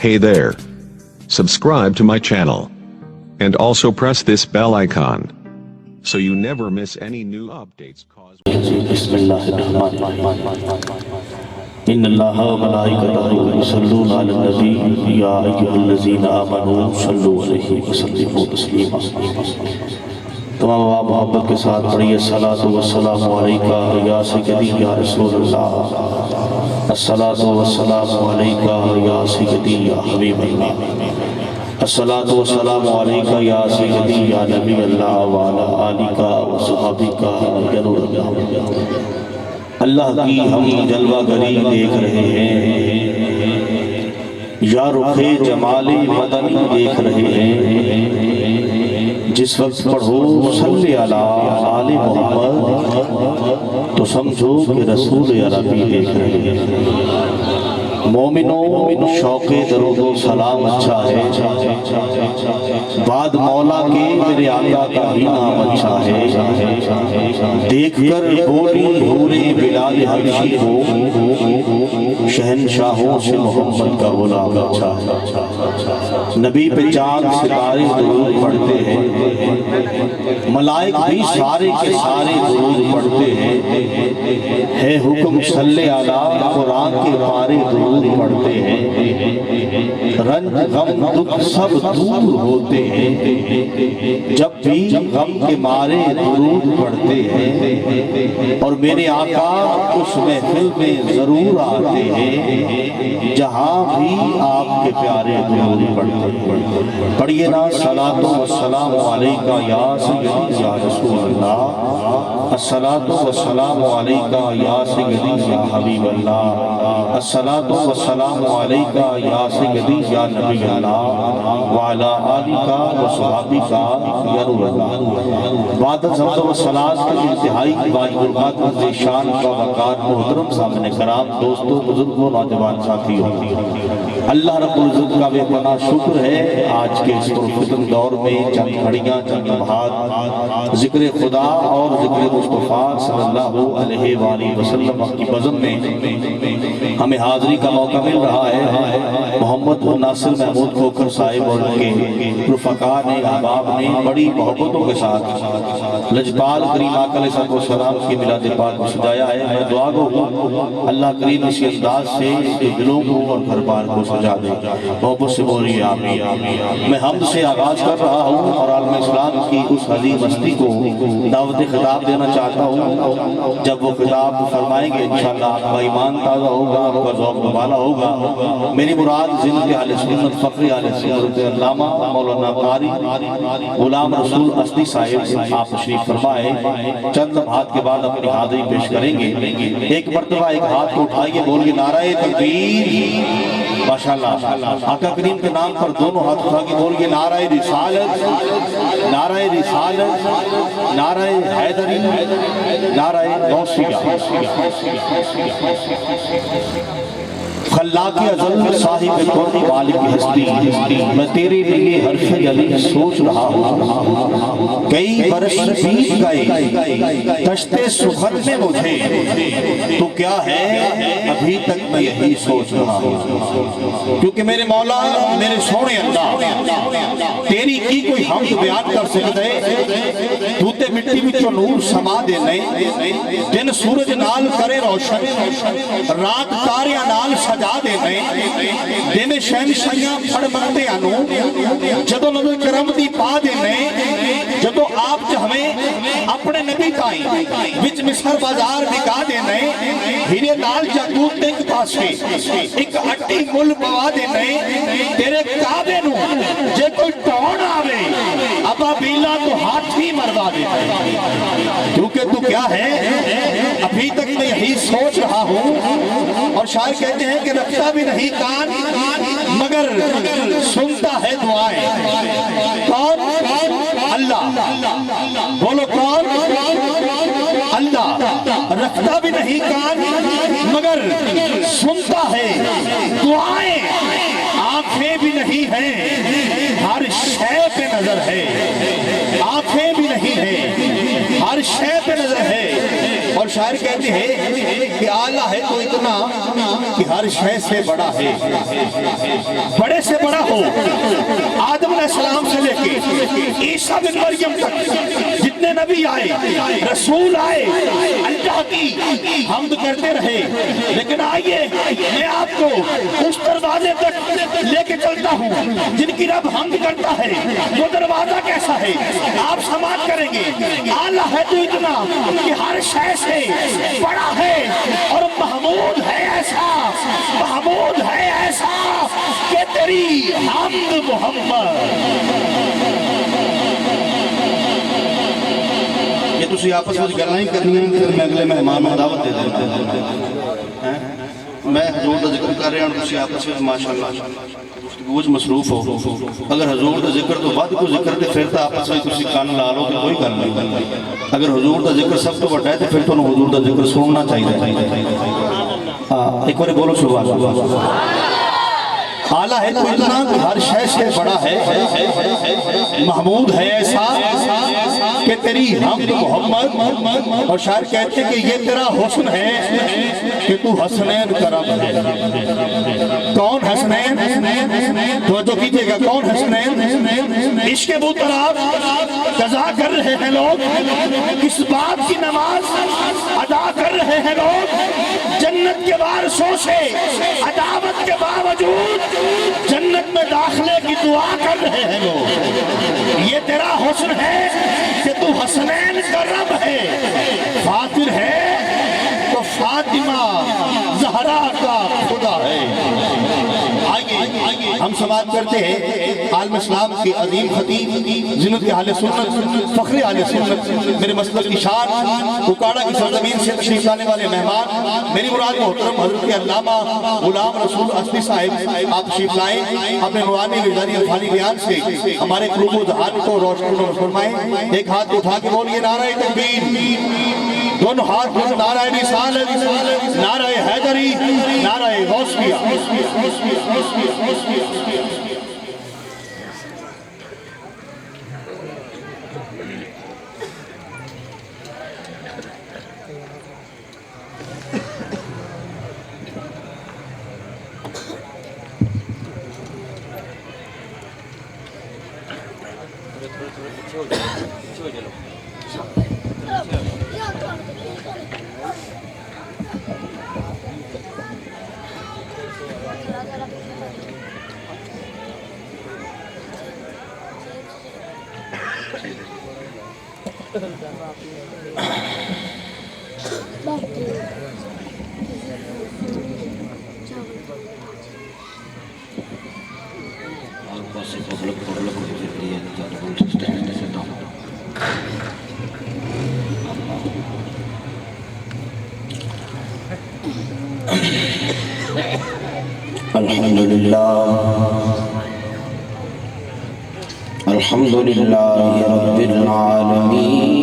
Hey there. Subscribe to my channel. And also press this bell icon. So you never miss any new updates. بسم اللہ الرحمن الرحیم ان اللہ و ملائکتہ یصلون علی النبی یا ایھا الذین آمنوا صلوا علیہ وسلموا تسلیما تمام آپ محبت کے ساتھ پڑھیے الصلاۃ والسلام علیکہ یا سیدی یا رسول اللہ الصلاۃ والسلام علیکہ یا سیدی یا حبیب اللہ الصلاۃ والسلام علیکہ یا سیدی یا نبی اللہ وعلی آلکہ وصحابکہ یا نور اللہ اللہ کی ہم جلوہ گری دیکھ رہے ہیں یا رخ جمال مدنی دیکھ رہے ہیں جس وقت پڑھو صلی علی آل محمد تو سمجھو کہ رسول عربی دیکھ رہے ہیں مومنوں شوق درود و سلام اچھا ہے بعد مولا کے میرے آقا کا ہی نام اچھا ہے دیکھ کر بولی حورِ بلال حبشی کو شہنشاہوں سے محمد کا غلام اچھا ہے نبی پہ چاند ستارے درود پڑھتے ہیں ملائک بھی سارے کے سارے درود پڑھتے ہیں ہے حکم صلی علی قرآن کے پارے درود پڑھتے ہیں رنج غم دکھ سب دور ہوتے ہیں جب بھی غم کے مارے درود پڑھتے ہیں اور میرے آقا اس محفل میں ضرور آتے ہیں جہاں بھی آپ کے پیارے درود پڑھتے ہیں پڑھئے نا صلاۃ والسلام علیکہ یا سیدی یا رسول اللہ الصلاۃ والسلام علیکہ یا سیدی یا حبیب اللہ الصلاۃ والسلام علیکہ یا سیدی یا نبی اللہ وعلی آلکہ وصحابکہ یا نور اللہ بعد از حمد و صلاۃ کے انتہائی باجربات ذیشان کا وقار محترم سامنے کرام دوستوں بزرگوں نوجوان ساتھیوں اللہ رب العزت کا بے پناہ شکر ہے آج کے اس پرفتن دور میں چند گھڑیاں چند لمحات ذکر خدا اور ذکر مصطفیٰ صلی اللہ علیہ وآلہ وسلم کی بزم میں ہمیں حاضری کا موقع مل رہا ہے محمد ناصر محمود کھوکھر صاحب اور ان کے رفقا نے احباب نے بڑی محبتوں کے ساتھ لجپال کریم آقا علیہ السلام کی میلاد پاک کو سجایا ہے میں دعا کو اللہ کریم اسی انداز سے دلوں کو اور گھر بار کو سجا دے محبت سے بولیے آمین میں حمد سے آغاز کر رہا ہوں اور عالم اسلام کی اس عظیم ہستی کو دعوت خطاب دینا چاہتا ہوں جب وہ خطاب فرمائیں گے انشاءاللہ آپ کا ایمان تازہ ہوگا آپ کا ذوق مبالا ہوگا میری مراد زندہ اہل سنت فخر اہل سنت علامہ مولانا قاری غلام رسول اسدی صاحب آپ تشریف فرمائے چند لمحات کے بعد اپنی حاضری پیش کریں گے ایک مرتبہ ایک ہاتھ کو اٹھائیے بولیے نعرہ تکبیر ماشاءاللہ آقا کریم کے نام پر دونوں ہاتھ اٹھا کے بولیے نعرہ رسالت نعرہ رسالت نعرہ حیدری نعرہ غوثیہ خلاق ازل صاحب کون مالک ہستی میں تیرے لیے حرف علی سوچ رہا ہوں کئی برس بیت گئے تشتے سخن میں مجھے تو کیا ہے ابھی تک میں یہی سوچ رہا ہوں کیونکہ میرے مولا میرے سونے اللہ تیری کی کوئی حمد بیان کر سکتے دوتے مٹی بچو نور سما دینے دن سورج نال کرے روشن رات تاریاں نال سجا دینے دن شہنشاہیاں پھڑ مندے آنو جدو نظر کرم دی پا دینے جدو آپ ہمیں اپنے نبی تائیں وچ مصر بازار دکھا دینے ہیرے نال جاکوت دیکھ پاسے ایک اٹی مل بوا دینے تیرے کعبے نو جے کوئی ٹون آوے ابا بیلا تو ہاتھ ہی مروا دیتے کیونکہ تو کیا ہے ابھی تک میں یہی سوچ رہا ہوں اور شاعر کہتے ہیں کہ رکھتا بھی نہیں کان مگر سنتا ہے دعائیں کون اللہ بولو کون اللہ رکھتا بھی نہیں کان مگر سنتا ہے دعائیں آنکھیں بھی نہیں ہیں ہر شے پہ نظر ہے آنکھیں بھی نہیں ہیں ہر شے پہ نظر ہے اور شاعر کہتے ہیں کہ اعلیٰ ہے تو اتنا کہ ہر شے سے بڑا ہے، بڑے سے بڑا ہو، آدم علیہ السلام سے لے کے عیسیٰ بن مریم تک جتنے نبی آئے، رسول آئے، اللہ کی حمد کرتے رہے، لیکن آئیے میں آپ کو اس دروازے تک لے کے چلتا ہوں جن کی رب حمد کرتا ہے۔ وہ دروازہ کیسا ہے آپ سماعت کریں گے۔ اعلیٰ ہے تو اتنا کہ ہر شے سے بڑا ہے، اور محمود ہے ایسا، محمود ہے ایسا کہ تیری حمد محمد۔ یہ تسی آپس میں گلاں ہی کرنی ہیں، پھر میں اگلے مہمان کو دعوت دے دیتا ہوں۔ میں حضور کا ذکر کر رہے ہیں، تسی آپس میں ماشاءاللہ گفتگو مصروف ہو۔ اگر حضور کا ذکر تو بعد کو ذکر تے پھر تو آپس میں تسی کان لا لو تو کوئی گل نہیں۔ اگر حضور کا ذکر سب تو بڑا ہے تو پھر تو حضور کا ذکر سننا چاہیے۔ ایک بار بولو سبحان اللہ۔ اعلیٰ ہے تو اتنا کہ ہر شے سے بڑا ہے، محمود ہے ایسا کہ تیری حمد محمد۔ اور شاعر کہتے ہیں کہ یہ تیرا حسن ہے کہ تو حسنین کا رب ہے۔ کون حسنین؟ توجہ کیجئے گا، کون حسنین؟ عشق ابو طراب قضا کر رہے ہیں لوگ، کس بات کی نماز ادا کر رہے ہیں لوگ، جنت کے وارثوں سے عداوت کے باوجود جنت میں داخلے کی دعا کر رہے ہیں لوگ۔ یہ تیرا حسن ہے کہ تو حسنین کا رب ہے، فاطر ہے تو فاطمہ زہرا کا خدا ہے۔ آئیے ہم سماعت کرتے ہیں عالم اسلام کے عظیم خطیب زینت اہل سنت، فخر اہل سنت، میرے مسلک کی شان، اکاڑا کی سرزمین سے تشریف لانے والے مہمان، میری مراد محترم حضرت علامہ غلام رسول اصلی صاحب، آپ تشریف لائیں، اپنے نورانی وجدانی عرفانی بیان سے ہمارے قلوب و ذہان کو روشن فرمائیں۔ ایک ہاتھ اٹھا کے بولیے نعرہ تکبیر، دونوں ہاتھ نعرہ رسالت، نعرہ حیدری، نعرہ غوثیہ۔ الحمدللہ رب العالمین،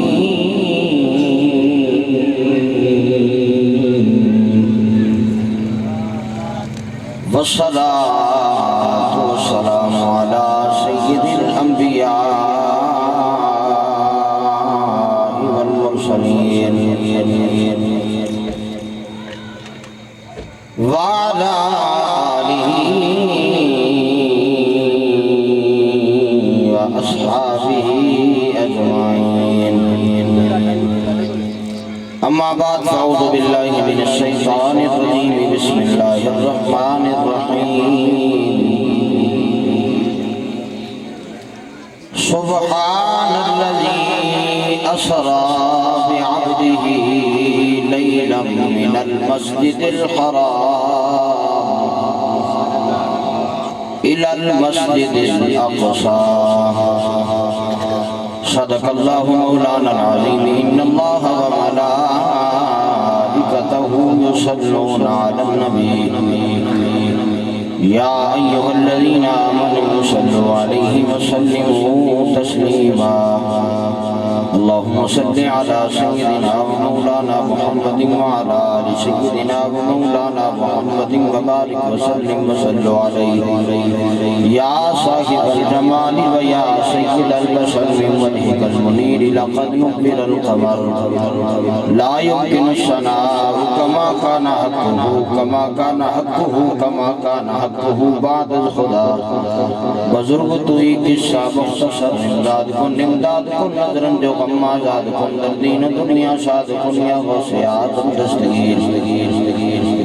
والصلاة والسلام على سید الانبیاء والمرسلین وعلى اما بعد فاعوذ باللہ من الشیطان الرجیم، بسم اللہ الرحمن الرحیم۔ سبحان الذی اسری بعبدہ لیلا من المسجد الحرام الى المسجد الاقصى۔ صدق اللہ مولانا العظیم، ان اللہ وملائکتہ یصلون علی النبی، یا ایہا الذین آمنوا صلوا علیہ وسلموا تسلیما۔ اللہم صل علی سیدنا ومولانا محمد وعلی آل سیدنا ومولانا محمد وبارک وسلم وصلوا علیہ، یا صاحب الجمال ويا سيد البشر من وجهك المنير لقد نبر القمر لا يمكن الثناء كما كان حقه كما كان حقه كما كان حقه بعد الخدا بزرگ توئی قصہ مختصر امداد کن نظرن جو غم آزاد کن در دین دنیا شاد کن یا غوثیات دستگیر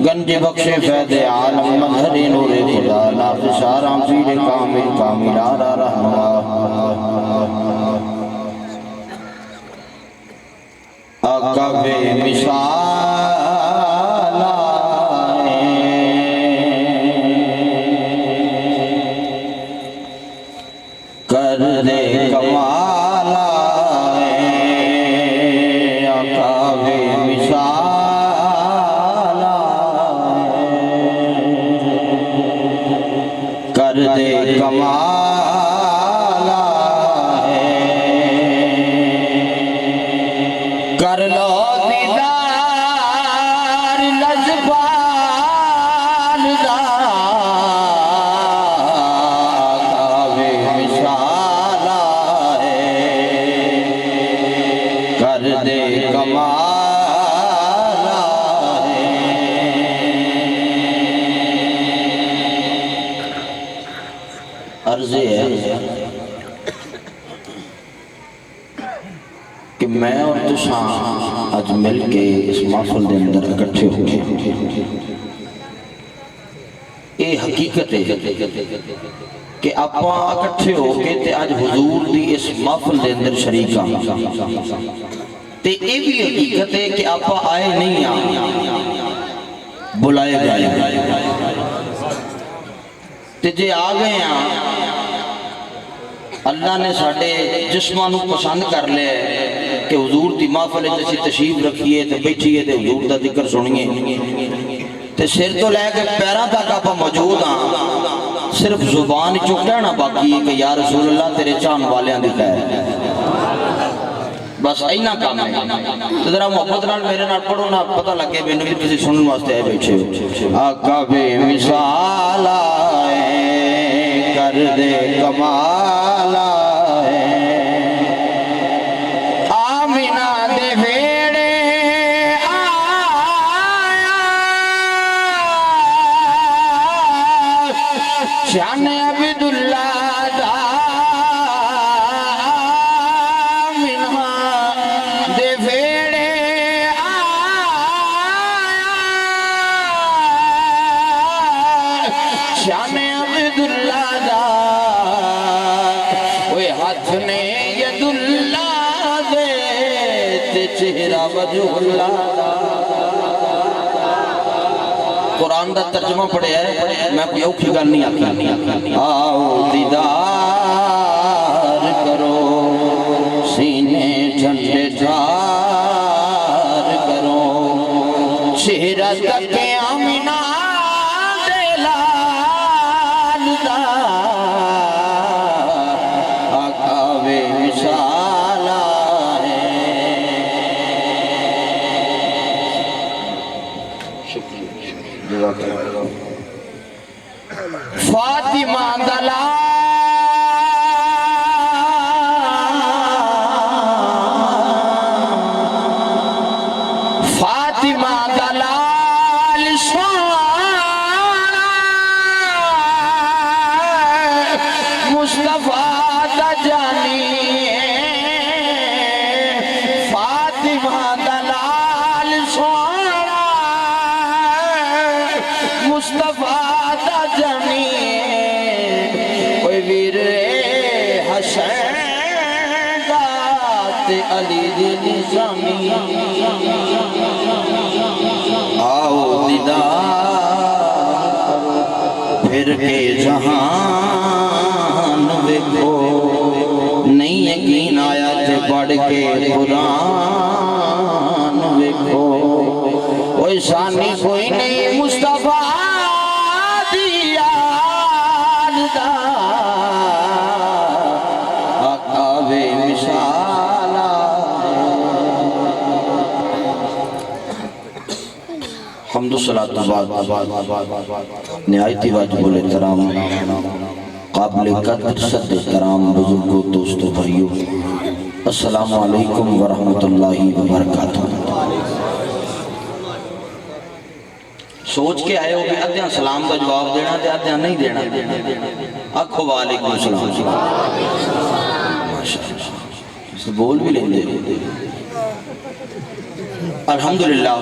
گنج بخش فیض عالم مظہر نور خدا نافذ آرام پیر کامل کامل آرا رحمہ آقا بے مثال آئے کر دے کمال آئے آقا بے مثال آئے کر دے کمال آئے کر لو دیدار لجپال دا آقا بے مثال آئے کر دے کمال آئے عرض ہے کہ میں اور تساں آج مل کے اس محفل دے اندر اکٹھے ہو گئے یہ حقیقت ہے کہ آپاں اکٹھے ہو کے تے آج حضور دی اس محفل دے اندر شریکاں تے یہ بھی حقیقت ہے کہ آپاں آئے نہیں بلائے گئے تے جے آ گئے ہیں اللہ نے ساڑھے جسمانوں پسند کر لے کہ حضور دی محفل جیسی تشریف رکھیے تے بیٹھیے تے حضور دا ذکر سنیے تے سر تو لے کے پیران تک آپ موجود ہیں صرف زبان چو کہنا باقی ہے کہ یا رسول اللہ تیرے چاہن والیاں دی خیر بس اینا کام ہے تو ذرا محبت نال میرے نال پڑھو نا پتہ لگے میں نبی کسی سنن واسطے آئے بیٹھے آقا بے مثال آئے کر دے کمال آئے آمینہ دے بھیڑے آیا شان عبداللہ دا آمینہ دے بھیڑے آیا شان عبداللہ دا وہ ہاتھ نے ید اللہ دے تے چہرہ وجہ اللہ دا قرآن دا ترجمہ پڑھے ہے میں کوئی اوکھی گل نہیں آتی آؤ دیدار کرو سینے ٹھنڈے ٹھار کرو چہرہ تک آمینہ دے لال دا آقا بے مثال آئے فاطمہ دلال فاطمہ دلال سونا مصطفیٰ دا جانی فاطمہ دلال سونا مصطفیٰ دا جانی کوئی ویر حسین دات علی دی نظامی آؤ دیدار پھر کے جہان دیکھو نہیں یقین آیا تے پڑھ کے قرآن دیکھو کوئی ثانی کوئی نہیں مصطفیٰ دیا دا آقا بے مثال حمد و صلاة بعد نہایتی واجب الاحترام قابل قدر صد احترام بزرگوں دوستوں بھائیوں، السلام علیکم ورحمۃ اللہ وبرکاتہ۔ سوچ کے آئے ہو کہ ادھیاں سلام کا جواب دینا تے ادھیاں نہیں دینا، آکھو وعلیکم السلام، بول بھی لیں دے۔ الحمدللہ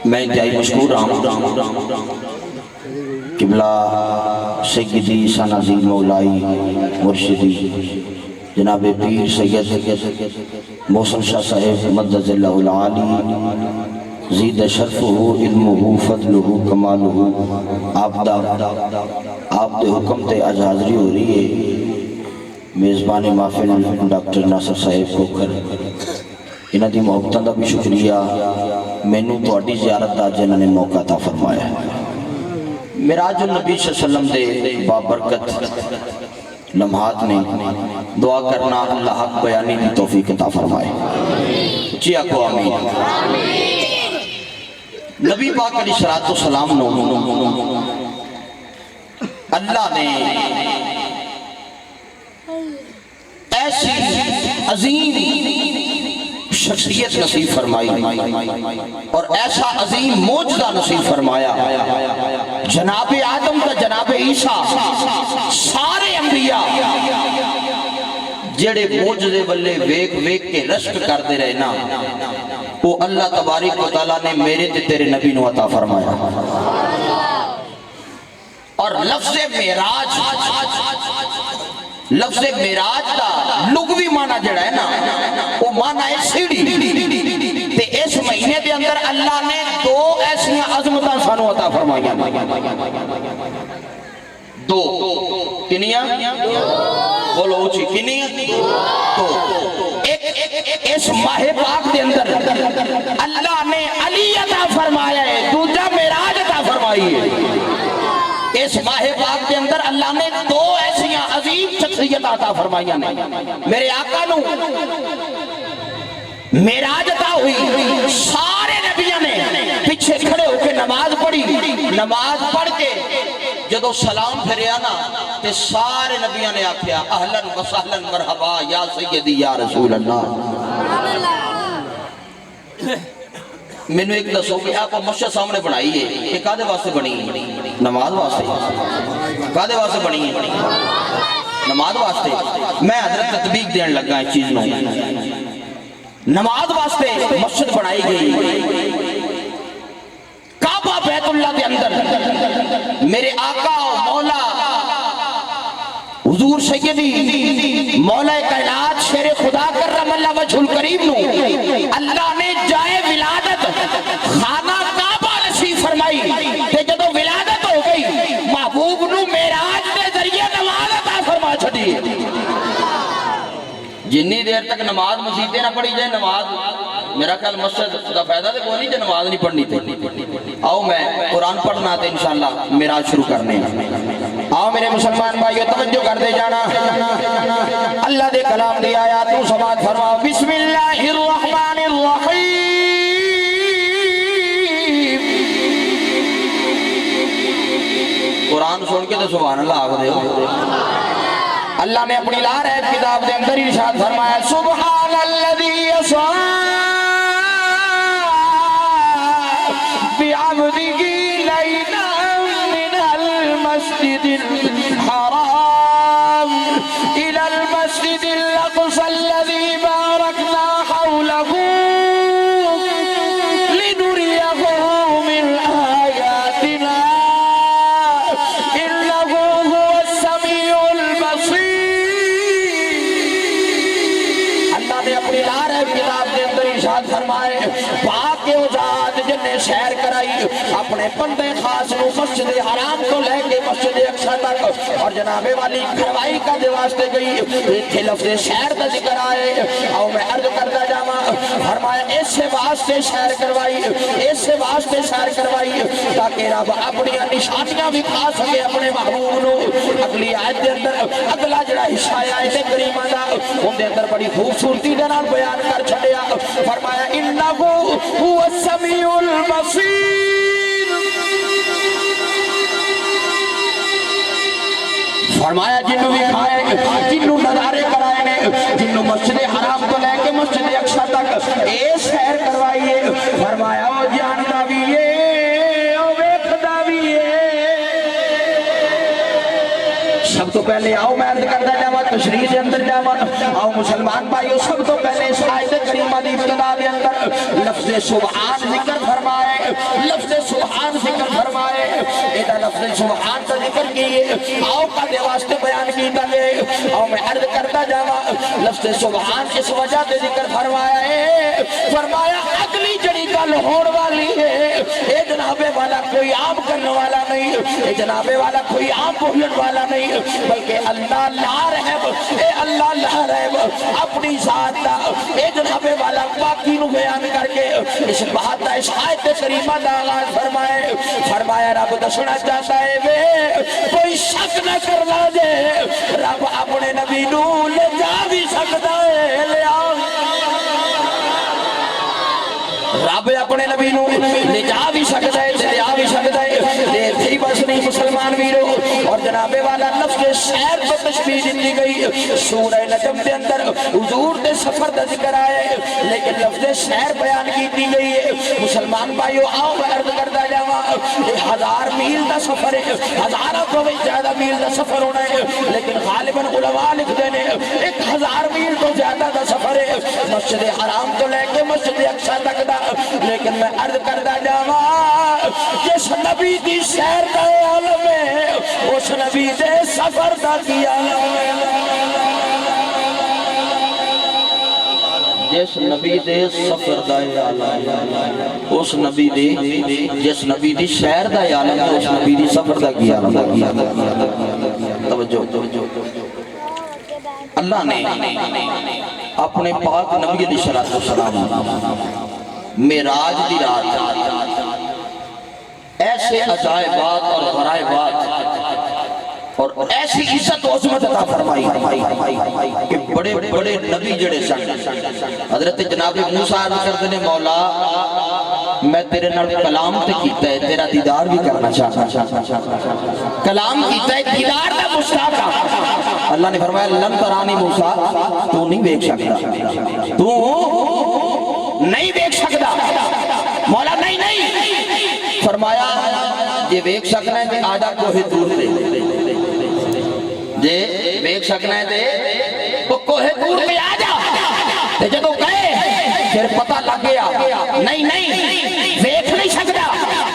میں انتہائی مشکور ہوں قبلہ سیدی سنازی مولائی مرشدی جناب پیر سید محسن شاہ صاحب مدد اللہ العالی زید شرفہ علمہ فضلہ کمالہ، آپ دے حکم تے آج حاضری ہو رہی ہے۔ میزبان محفل ڈاکٹر ناصر صاحب کوکر، انہاں دی محبتاں دا بھی شکریہ، مینوں تہاڈی زیارت دا جنہاں نے موقع عطا فرمایا ہے۔ معراج النبی صلی اللہ علیہ وسلم دے بابرکت لمحات نے دعا کرنا اللہ حق بیانی دی توفیق عطا فرمائے، جی آکھو آمین۔ نبی پاک علیہ السلام نو اللہ نے ایسی عظیم شخصیت نصیب فرمائی اور ایسا عظیم معجزہ نصیب فرمایا، جناب آدم کا جناب عیسیٰ سارے انبیاء جڑے معجزے والے ویک ویک کے رشک کر دے رہے نا، وہ اللہ تبارک و تعالیٰ نے میرے تے تیرے نبی نو عطا فرمایا۔ اور لفظ معراج، لفظ معراج دا لغوی معنی جڑا ہے نا، وہ معنی ہے سیڑھی، تے اس مہینے دے اندر اللہ نے دو ایسی عظمتاں سانو عطا فرمایا، دو کنیاں بولو اونچی، کنیاں دو۔ ایک اس ماہ پاک دے اندر اللہ نے علی عطا فرمایا ہے، دوسرا معراج عطا فرمائی ہے۔ اس ماہ پاک دے اندر اللہ نے دو ایسی عظیم شخصیت عطا فرمائی ہیں۔ میرے آقا نو معراج عطا ہوئی، سارے نبیوں نے پیچھے کھڑے ہو کے نماز پڑھی، نماز پڑھ کے جدو سلام پھریا نا تے سارے نبیوں نے آکھیا اہلاً و سہلاً مرحبا یا سیدی یا رسول اللہ۔ میں نے ایک دسو کہ آپ مسجد سامنے بنائی ہے، یہ کادے واسطے بنی ہے؟ نماز واسطے۔ کادے واسطے بنی ہے؟ نماز واسطے۔ میں حضرت تطبیق دین لگا اس چیز نو، نماز واسطے مسجد بنائی گئی۔ کعبہ بیت اللہ کے اندر میرے آقا مولا حضور سیدی مولا کائنات شیر خدا کرم اللہ وجہ الکریم نو اللہ نے جائے ولادت خانہ کعبہ نصیب فرمائی، تے جدو ولادت ہو گئی محبوب نو معراج دے ذریعے نماز عطا فرما چھڑی۔ جنی دیر تک نماز مسیطے نہ پڑھی جائے، نماز میرا خیال مسجد دا فائدہ دے کوئی نہیں جو نماز نہیں پڑھنی تھی۔ آؤ میں قرآن پڑھنا تھے انشاءاللہ معراج شروع کرنے۔ آؤ میرے مسلمان بھائیو توجہ کر دے جانا، اللہ دے کلام دی آیات نو سماعت فرماؤ۔ بسم اللہ الرحمن الرحیم۔ قرآن سن کے تو سبحان اللہ آگ دے ہو۔ اللہ نے اپنی لا رہے کتاب دے اندر ارشاد فرمایا سبحان الذی اسری بعبدہ لیلا من المسجد الحرام الى المسجد الاقصى الذي باركنا حوله لنريه من آياتنا إنه هو السميع البصير۔ اللہ نے اپنی لا رہے کتاب دے اندر ارشاد فرمائے پاک کے وزاد جن نے سیر کرائی اپنے بندے خاص نو مسجد حرام کو لے کے مسجد اقصی تک، اور جناب والی کروائی کا دے واسطے گئی تھے لفظ سیر دا ذکر آئے۔ اور میں عرض کرتا جاما فرمایا اس سے واسطے سیر کروائی، اس سے واسطے سیر کروائی تاکہ رب اپنی نشانیاں بھی کھا سکے اپنے محبوب نو۔ اگلی آیت دے اندر اگلا جڑا حصہ آیت کریمہ دا ان دے اندر بڑی خوبصورتی دے نال بیان کر چھڑیا، فرمایا انہو هو السمیع البصیر۔ فرمایا جنوں بھی کھائے جنوں نظارے کرائے نے جنوں مسجد حرام تو لے کے مسجد اقصی تک اے سیر کروائیے فرمایا او جاندا بھی اے او ویکھدا بھی اے سب تو پہلے آؤ میں عرض کرتا جاواں تشریح دے اندر جاواں آؤ مسلمان بھائیو سب تو پہلے اس آیت کریمہ دی ابتدا دے اندر لفظ سبحان ذکر فرمائے لفظ سبحان ذکر فرمائے ایدہ لفظ سبحان کا ذکر کیے آؤ کا دے واسطے بیان کیتا گئے آؤ میں عرض کرتا جاواں لفظ سبحان اس وجہ دے ذکر فرمایا ہے فرمایا اگلی جڑی گل ہون والی ہے اے جنابے والا کوئی عام کرنے والا نہیں اے جنابے والا کوئی عام بولن والا نہیں بلکہ اللہ لا رحم اے اللہ لا رحم اپنی ذات دا اے جنابے والا باقی نو بیان کر کے اس بات دا اس آیت کریمہ دا آغاز فرمائے فرمایا رب دسنا چاہتا ہے وے کوئی شک نہ کرنا دے رب اپنے نبی نو لے جا بھی سکتا ہے لے آؤ رب اپنے نبی نو لے جا بھی سکتا ہے لے آ بھی سکتا ہے دیر تھی بس نہیں مسلمان ویرو اور جنابے والا لفظ سیر پر تشبیح دی گئی سورہ نجم دے اندر حضور دے سفر دا ذکر آئے لیکن لفظ سیر بیان کی دی گئی ہے مسلمان بھائیو آؤ میں عرض کرتا جاواں 1000 میل دا سفر ہے ہزارہ تو بھی زیادہ میل دا سفر ہونا ہے لیکن غالباً علماء لکھ دینے 1000 میل تو زیادہ دا سفر ہے مسجد حرام تو لے کے مسجد اقصی تک دا لیکن میں عرض کرتا جاواں جس نبی دی سیر دا عالم ہے اس نبی دے سفر دا کی عالم ہے جس نبی دے سفر دا عالم ہے اس نبی دے جس نبی دی سیر دا عالم ہے اس نبی دی سفر دا کی عالم ہے توجہ اللہ نے اپنے پاک نبی علیہ السلام معراج دی رات ایسے عجائبات اور غرائبات اور ایسی عزت و عظمت عطا فرمائی کہ بڑے بڑے نبی جڑے سن حضرت جناب موسیٰ عرض کرتے نے مولا میں تیرے نال کلام تے کیتا ہے تیرا دیدار بھی کرنا چاہتا کلام کیتا ہے دیدار دا مشتاق اللہ نے فرمایا لن ترانی موسیٰ تو نہیں دیکھ سکتا تو نہیں دیکھ سکتا مولا نہیں فرمایا جے دیکھ سکنا ہے کہ آجا کوہ دور دے جے دیکھ سکنا ہے دے تو کوہ دور پہ آجا تے جدو گئے پھر پتہ لگ گیا نہیں دیکھ نہیں سکتا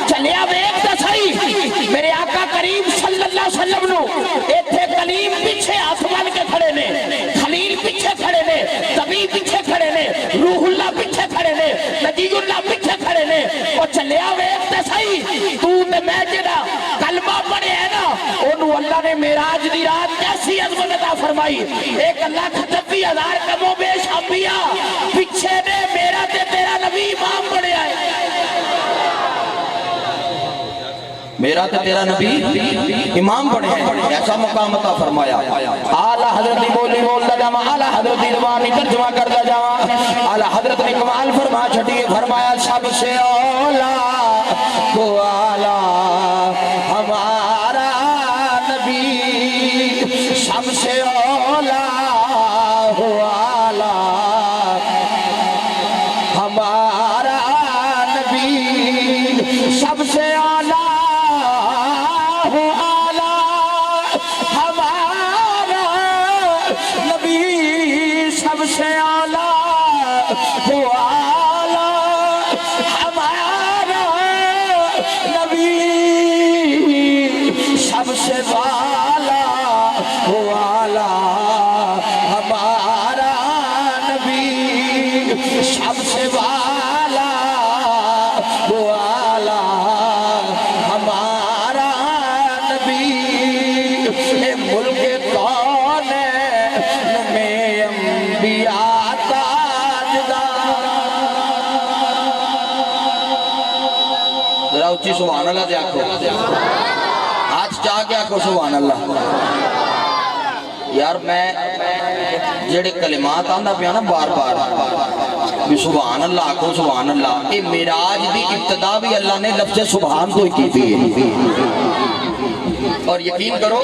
چلیا دیکھ دا صحیح میرے آقا کریم صلی اللہ علیہ وسلم نو ایتھے کلیم پیچھے آسمان کے کھڑے نے خلیل پیچھے کھڑے نے طبی پیچھے کھڑے نے روح اللہ پیچھے کھڑے نے نجی اللہ پیچھے کھڑے نے اور چلیا ویکھتے صحیح تو تے میں جڑا کلمہ پڑھے ہے نا انہوں اللہ نے معراج دی رات کیسی عظمت عطا فرمائی 1,38,000 کم و بیش انبیاء پیچھے نے میرا تے تیرا نبی امام پڑھے آئے میرا تے تیرا نبی امام پڑھے ہیں ایسا مقام عطا فرمایا اعلیٰ حضرت بولی بولتا جاواں اعلیٰ حضرت زبانی ترجمہ کرتا جاواں اعلیٰ حضرت نے کمال فرما چھٹیے فرمایا سب سے اولا تو اعلیٰ ہمارا نبی سب سے اولا ہو اعلیٰ ہمارا نبی سب سے اولا سے اعلیٰ وہ اعلیٰ ہمارا نبی سب سے اعلیٰ وہ اعلیٰ ہمارا نبی سب سے اعلیٰ وہ اعلیٰ ہمارا نبی اے ملک کون میں انبیاء تاجدار ذرا اچھی سبحان اللہ دے آکھو ہاتھ چاہ کے آکھو سبحان اللہ یار میں جڑے کلمات آندہ پیا نا بار بار بھی سبحان اللہ آکھو سبحان اللہ اے معراج دی ابتدا بھی اللہ نے لفظ سبحان تو ہی کی تھی اور یقین کرو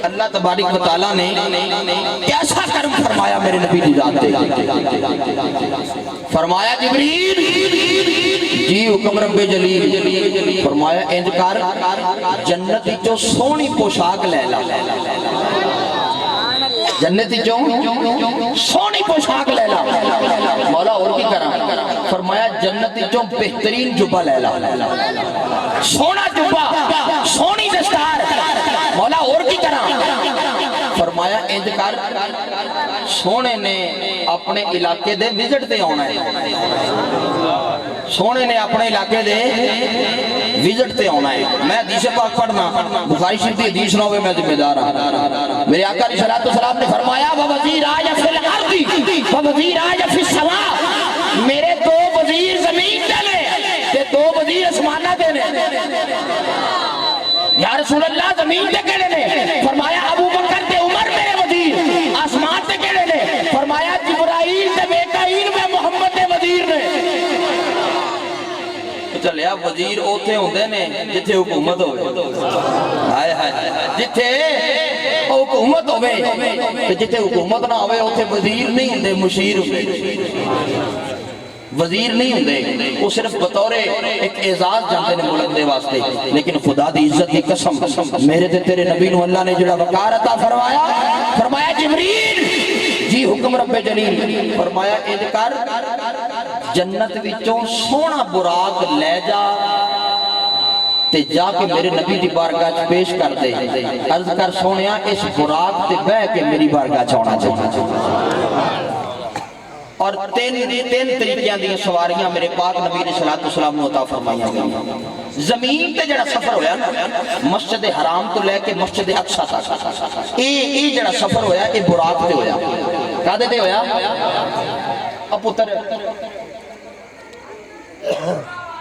اللہ تبارک و تعالیٰ نے کیسا کرم فرمایا میرے نبی دی ذات دے. فرمایا جبریل جی حکم رب جلیل. فرمایا انج کر جنت جو سونی پوشاک لے لا. جنت جو سونی پوشاک لے لا. مولا اور کی کرا. فرمایا جنت جو بہترین جبہ لے لا. سونا جبہ سونی دستار. مولا اور کی کرا. فرمایا انج کر سونے نے اپنے علاقے دے وزٹ دے آنا ہے. سونے نے اپنے علاقے دے وزٹ تے آنا ہے. میں حدیث پاک پڑھنا بخاری شریف کی حدیث نہ ہوئے میں ذمہ دار ہوں. میرے آقا علیہ السلام نے فرمایا وَوَزِيرَ آجَ فِي الْأَرْضِ وَوَزِيرَ آجَ فِي السَّمَاءِ. میرے دو وزیر زمین دے نے تے دو وزیر اسمانہ دے نے. یا رسول اللہ زمین دے کہنے نے. فرمایا ابو بکر تے عمر میرے وزیر. آسمان تے کہنے نے. فرمایا جبرائیل تے میکائیل میں محمد دے وزیر نے. چلیا وزیر اوتھے ہوندے نے جتھے حکومت ہوئے. ہائے ہائے جتھے حکومت ہوئے تے جتھے حکومت نہ ہوئے اوتھے وزیر نہیں ہوندے مشیر ہوندے. وزیر نہیں ہوندے وہ صرف بطور ایک اعزاز جاندے نے ملک دے واسطے. لیکن خدا دی عزت کی قسم میرے تے تیرے نبی نو اللہ نے جڑا وقار عطا فرمایا. فرمایا جبریل جی حکم رب جلیل. فرمایا انج کر جنت وچوں سونا براق لے جا تے جا کے میرے نبی دی بارگاہ چ پیش کر دے. عرض کر سونیا اس براق تے بہ کے میری بارگاہ چ آنا چاہیے. اور تین طریقیاں دی سواریاں میرے پاک نبی علیہ السلام نے عطا فرمائیاں گئیں. زمین تے جڑا سفر ہویا نا مسجد حرام تو لے کے مسجد اقصی تک اے جڑا سفر ہویا اے براق تے ہویا. کدے تے ہویا؟ اب پتر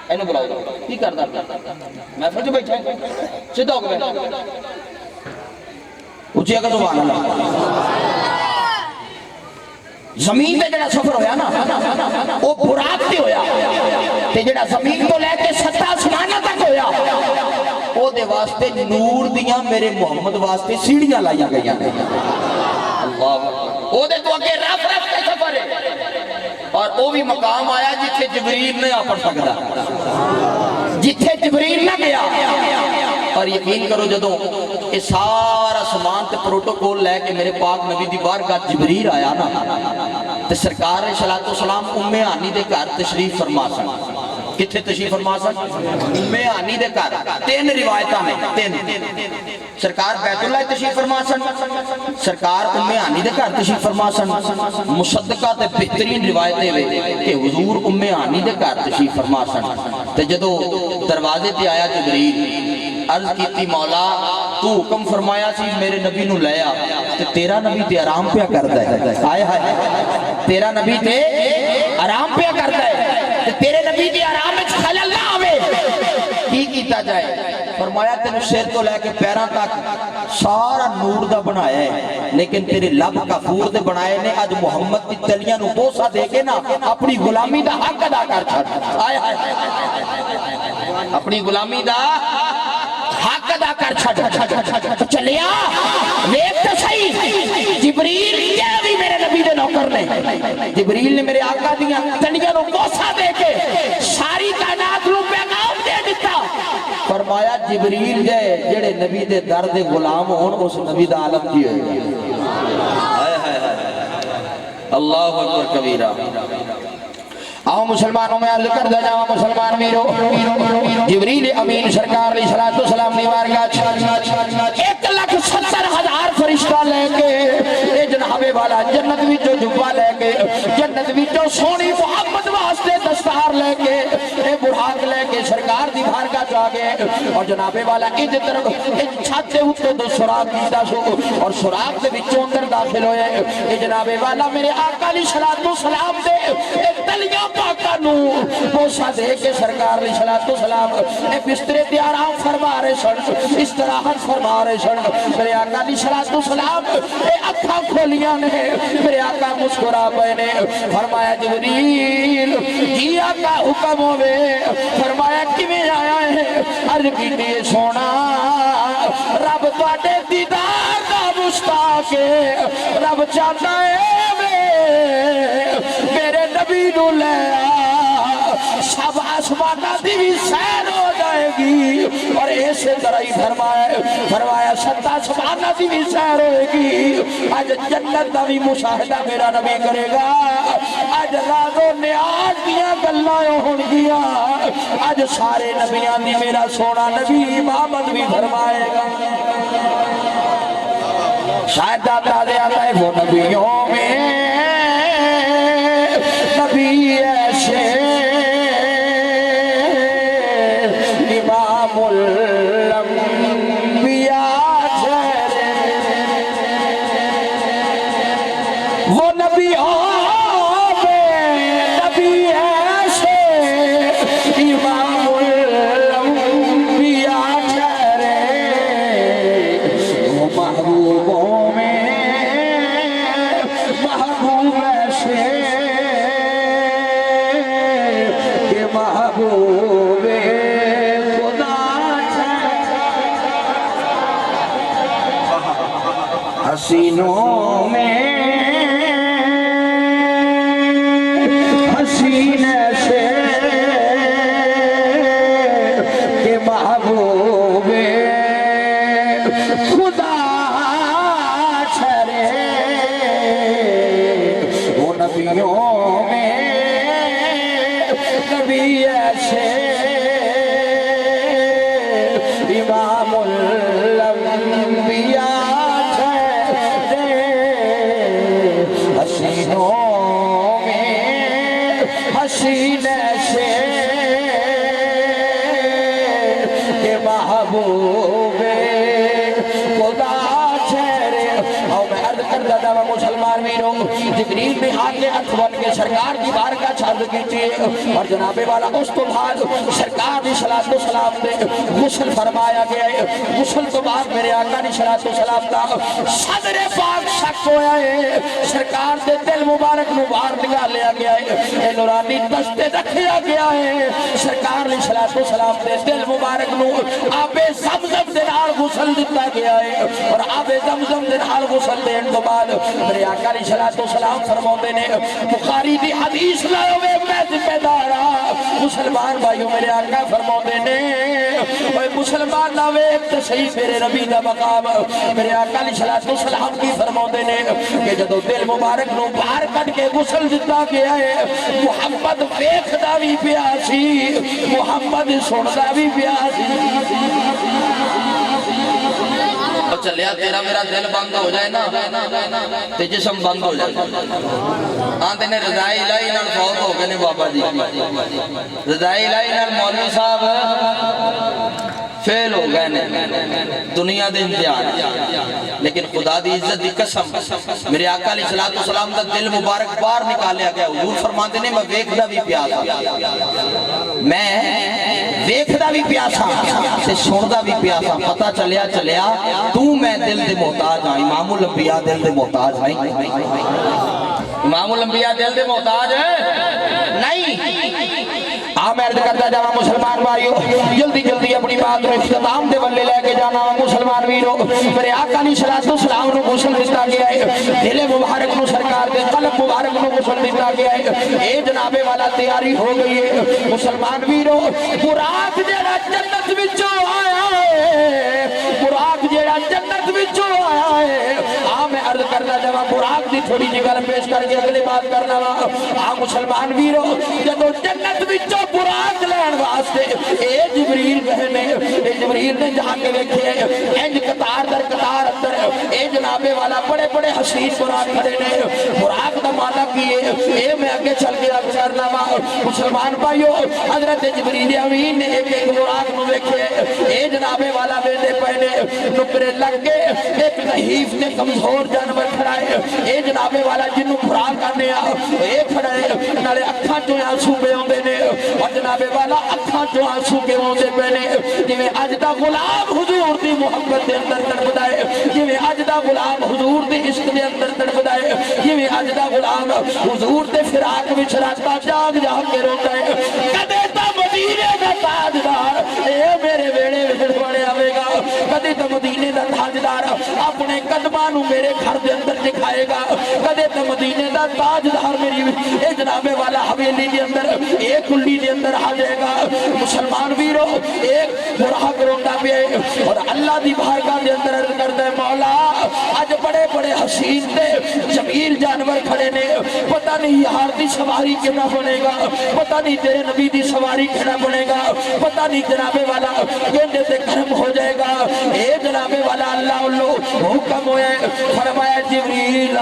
اینو بلاؤ کی کردا میں فج بیٹھا سیدھا ہو کے بیٹھا اونچی کہ سبحان اللہ. زمین تے جڑا سفر ہویا نا وہ براق تے ہویا تے جڑا زمین تو لے کے ستا آسماناں تک ہویا او دے واسطے نور دیاں میرے محمد واسطے سیڑھیاں لائیاں گئیاں نے. اللہ او دے تو اگے رف رف کے سفر ہے. اور وہ بھی مقام آیا جتھے جبریل نے آ پڑ سکتا. جتھے جبریل نہ گیا. اور یقین کرو جدو یہ سارا سامان تے پروٹوکول لے کے میرے پاک نبی دی بارگاہ جبریل آیا نا تے سرکار علیہ السلام ام ہانی دے گھر تشریف فرما سن. کتھے تشریف فرما سن؟ ام ہانی دے گھر. تین روایتاں نے تین. سرکار بیت اللہ تشریف فرما سن. سرکار ام ہانی دے گھر تشریف فرما سن. مصدقہ تے بہترین روایتیں ہوئے کہ حضور ام ہانی دے گھر تشریف فرما سن. تے جدو دروازے تے آیا جبریل عرض کیتی مولا تو حکم فرمایا سی میرے نبی نو لے آ تے تیرا نبی تے آرام پیا کردا ہے. ہائے ہائے تیرا نبی تے آرام پیا کردا ہے تے تیرے نبی تے آرام وچ خلل نہ آوے. کی کیتا جائے؟ فرمایا تینو سر تو لے کے پیراں تک سارا نور دا بنایا ہے لیکن تیرے لب کافور دے بنائے نے. اج محمد دی تلیاں نو بوسا دے کے نا اپنی غلامی دا حق ادا کر چھڈ. ہائے ہائے اپنی غلامی دا حق ادا کر چھڈ. چلیا ویکھ تے صحیح جبریل کیا بھی میرے نبی دے نوکر نے. جبریل نے میرے آقا دیاں تلیاں نو بوسا دے کے ساری کائنات نو پیغام دے دتا. فرمایا جبریل جڑے نبی دے در دے غلام ہون اس نبی دا عالم کی ہوئے. اللہ اکبر کبیرہ. آؤ مسلمانوں میں عرض کر دے جاؤ مسلمان میرو جبریل امین سرکار علیہ السلام نے بارگاہ 1,70,000 فرشتہ لے کے اے جناب والا جنت وچوں جبہ لے کے جنت وچوں سونی محمد واسطے دستار لے کے اے براق لے کے سرکار دی بارگاہ جا گئے. اور جناب والا انج طرف چھت دے اوپر دو سوراخ کیتا سو اور سوراخ دے وچوں اندر داخل ہوئے. اے جناب والا میرے آقا علیہ السلام دے اے تلیاں پاکا نو بوسا دے کے سرکار علیہ السلام اے بسترے تے آرام فرما رہے سن استراحت فرما رہے سن. میرے آقا علیہ السلام اے اکھاں کھولیاں نے میرے آقا مسکرا پئے نے. فرمایا جبریل جی آقا حکم ہوے. فرمایا کیویں آیا ہے؟ عرض کیتی سونا رب تواڈے دیدار مشتاق رب چاہتا ہے میرے نبی نو لے سب آسمانہ دی بھی سیر ہو جائے گی اور ایسے طرح ہی فرمایا سب آسمانہ دی بھی سیر ہوئے گی آج جنت دا بھی مشاہدہ میرا نبی کرے گا آج راز و نیاز دیا گلائیں ہون گیا آج سارے نبیان دی میرا سونا نبی محمد بھی فرمائے گا شاید اندازے آتا ہے وہ نبیوں میں نبی ایسے امام الانبیاء وہ نبیوں میں نبی ایسے امام الانبیاء ٹھہرے وہ محبوبوں میں محبوب ایسے کہ محبوب خدا حسینوں میں حسین سے کہ محبوب خدا ٹھہرے وہ نبیوں میں نبی ایسے امام الانبیاء حسینوں میں حسین سے کہ محبوب خدا ٹھہرے اور میں عرض کردہ تھا مسلمان میروں جبریل میں آگے اکبر کے سرکار کی بارگاہ چھاڑ کیجئے اور جناب والا اس تو بعد سرکار نے صلاۃ و سلام دے غسل فرمایا گیا ہے غسل تو بعد میرے آقا نے صلاۃ و سلام دا صدر پاک شک ہویا ہے سرکار دے دل مبارک نو باہر نکال لیا گیا ہے اے نورانی دستے رکھیا گیا ہے سرکار نے صلاۃ و سلام دے دل مبارک نو آب زمزم دے نال غسل دیتا گیا ہے اور آب زمزم دے نال غسل دین تو بعد میرے آقا نے صلاۃ و سلام فرماتے نے بخاری دی حدیث لائے ہوئے میں ذمہ دارا مسلمان بھائیوں میرے آقا فرماتے نے اوے مسلمان لاوے تے صحیح میرے نبی دا مقام میرے آقا نے صلاۃ و سلام کی فرماتے نے کہ جدوں دل مبارک نو باہر کٹ کے غسل دتا گیا ہے محمد ویکھدا بھی پیا سی محمد سندا بھی پیا سی چلیا تیرا میرا دل بند ہو جائے نا تے جسم بند ہو جائے آنتے نے رضائی الہی نال فوت ہو گئے نے بابا جی رضائی الہی نال مولوی صاحب فیل ہو گئے نے دنیا دے امتحان لیکن خدا دی عزت دی قسم میرے آقا علیہ السلام دا دل مبارک باہر نکالیا گیا حضور فرماتے نے میں ویکھدا بھی پیاسا میں ویکھدا بھی پیاسا تے سندا بھی پیاسا پتہ چلیا تو میں دل دے محتاج ہاں امام الانبیاء دل دے محتاج نہیں امام الانبیاء دل دے محتاج ہے نہیں عرض کرتا جانا مسلمان بھائیو جلدی اپنی بات میں اختتام دے بلے لے کے جانا مسلمان بھائیو میرے آقا علیہ السلام نو غسل دیتا گیا ہے دل مبارک نو سرکار دے قلب مبارک نو غسل دیتا گیا ہے اے جناب والا تیاری ہو گئی ہے مسلمان بھائیو براق جیڑا جنت وچوں آیا ہے براق جیڑا جنت وچوں آیا ہے میں عرض کرنا جانا براق دی تھوڑی جی گل پیش کر کے اگلی بات کرنا مسلمان بھائیو جدوں جنت وچوں براق لین واسطے اے جبریل نے جہاں کے دیکھے انج قطار در قطار اندر اے جنابے والا بڑے بڑے حسین براق کھڑے نے براق دا مانا کیے اے میں آگے چل کے کرنا مسلمان بھائیو حضرت جبریل امین نے ایک براق نو دیکھے اے جنابے والا بیٹے پہنے نکرے لگ کے ایک نحیف نے کمزور جانور کھڑا ہے اے جنابے والا جنو براق آنے اے کھڑا ہے نالے اکھاں جو آنسو پہ ہوندے نے اور جنابے والا اکھاں جو آنسو کے ہوندے پہنے جویں اج دا غلام حضور دی محبت دے اندر تڑپدا ہے جویں اج دا غلام حضور دی عشق دے اندر تڑپدا ہے جویں اج دا غلام حضور دے فراق وچ راتا جاگ جاگ کے روندا ہے کدے تا مدینے دا تاجدار اے میرے ویڑے وچ بڑے آوے گا کدے کدے تو مدینے دا تاجدار اپنے قدماں نو میرے گھر دے اندر دکھائے گا کدے تو مدینے دا تاجدار میری اے جناب والا حویلی دے اندر ایک کلی دے اندر آ جائے گا مسلمان ویرو ایک مراحق روندا پہ اور اللہ دی بارگاہ دے اندر عرض کردا ہے مولا اج بڑے بڑے حسین تے جمیل جانور کھڑے نے پتہ نہیں یار دی سواری کیڑا بنے گا پتہ نہیں تیرے نبی دی سواری کیڑا بنے گا پتہ نہیں جناب والا کہندے تے کرم ہو جائے گا اے جناب والا اللہ حکم ہوئے فرمایا جبریل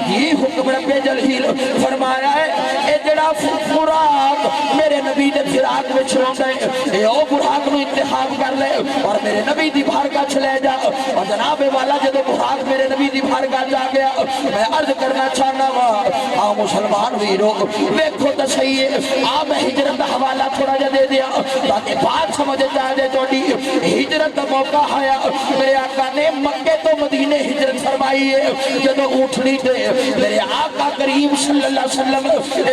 یہ حکم رب جلیل فرمایا ہے اے جڑا فراق میرے نبی دے فراق میں چھوڑ ہے اے او براق نو انتخاب کر لے اور میرے نبی دی بارگاہ چلے جا اور جناب والا جدو براق میرے نبی دی بارگاہ جا گیا میں عرض کرنا چاہنا وا آ مسلمان ویرو دیکھو تو صحیح ہے آ میں ہجرت دا حوالہ تھوڑا جا دے دیا تاکہ بات سمجھ جا دے توڑی ہجرت دا موقع آیا میرے آقا نے مکے تو مدینے ہجرت فرمائی ہے جدو اٹھنی تے میرے آقا کریم صلی اللہ علیہ وسلم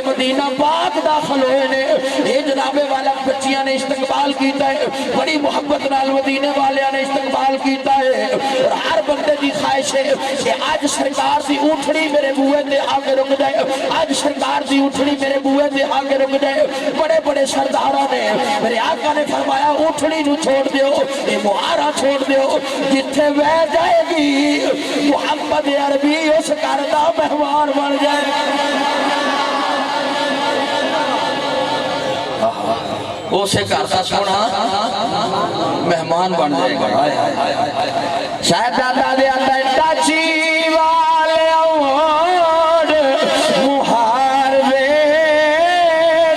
مدینہ پاک داخل ہوئے نے اے جناب والا بچیاں نے استقبال کیتا ہے بڑی محبت نال مدینے والیاں نے استقبال کیتا ہے اور ہر بندے دی خواہش ہے کہ آج سرکار دی اٹھنی میرے بوئے تے آگے رک جائے آج سرکار دی اٹھنی میرے بوئے تے آگے رک جائے بڑے بڑے سرداروں نے میرے آقا نے فرمایا اٹھنی نو چھوڑ دیو اے معارہ چھوڑ دیو جتھے بہ جائے گی محمد عربی اس کردہ مہمان بن جائے اسے کرتا سونا مہمان بن جائے گا شاید دادا دے آتا ہے ٹاچی والے اوڑ محاربے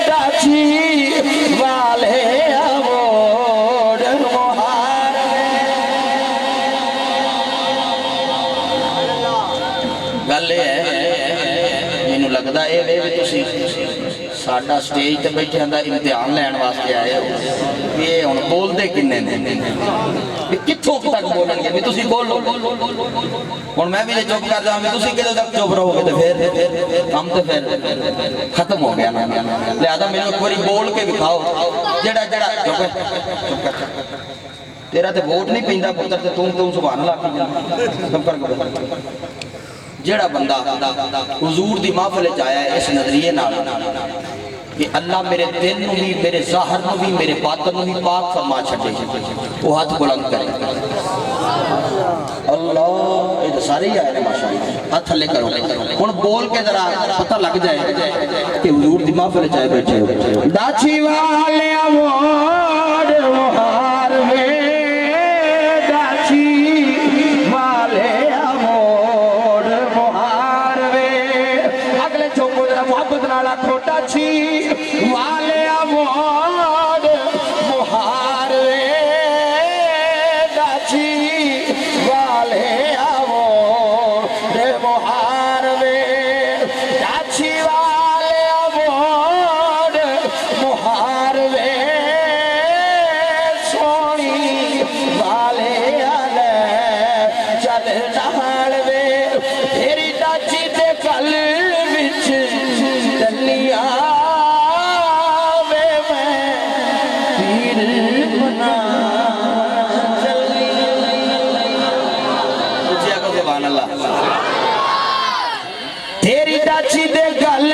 ٹاچی والے اوڑ محاربے گلے ہے مینوں لگدا اے وے تسی ساڈا سٹیج تے بیٹھے ہندا امتحان لین واسطے آئے ہو یہ ہن بول دے کنے نے کتھوں تک بولن گے تسی بولو ہن میں بھی تے چپ کر جاواں تسی کدے تک چپ رہو گے تے پھر کم تے پھر ختم ہو گیا نا لہذا مینوں ایک باری بول کے دکھاؤ جڑا چپ تیرا تے ووٹ نہیں پیندا پتر تے توں سبحان اللہ سب کر جڑا بندہ حضور دی محفل وچ آیا ہے اس نظریے نال کہ اللہ میرے دل نو بھی میرے ظاہر نو بھی میرے باطن نو بھی پاک فرما چھڈے وہ ہاتھ بلند کرے اللہ یہ سارے ہی آئے نے ماشاءاللہ ہاتھ تھلے کرو ہن بول کے ذرا پتہ لگ جائے کہ حضور دی محفل وچ آئے بیٹھے ہو داچھی والے اوڑ محاربے داچھی والے محبت نالا کھوٹا چھی والے اموڑ محارے داچھی والے اموڑ محارے داچھی والے اموڑ محارے سونی والے آلے چل نہال وے تیری داچھی دے کل وچ دلیا میں پیر بنا چلی اچھا کو سبحان اللہ تیری داچھی دے گل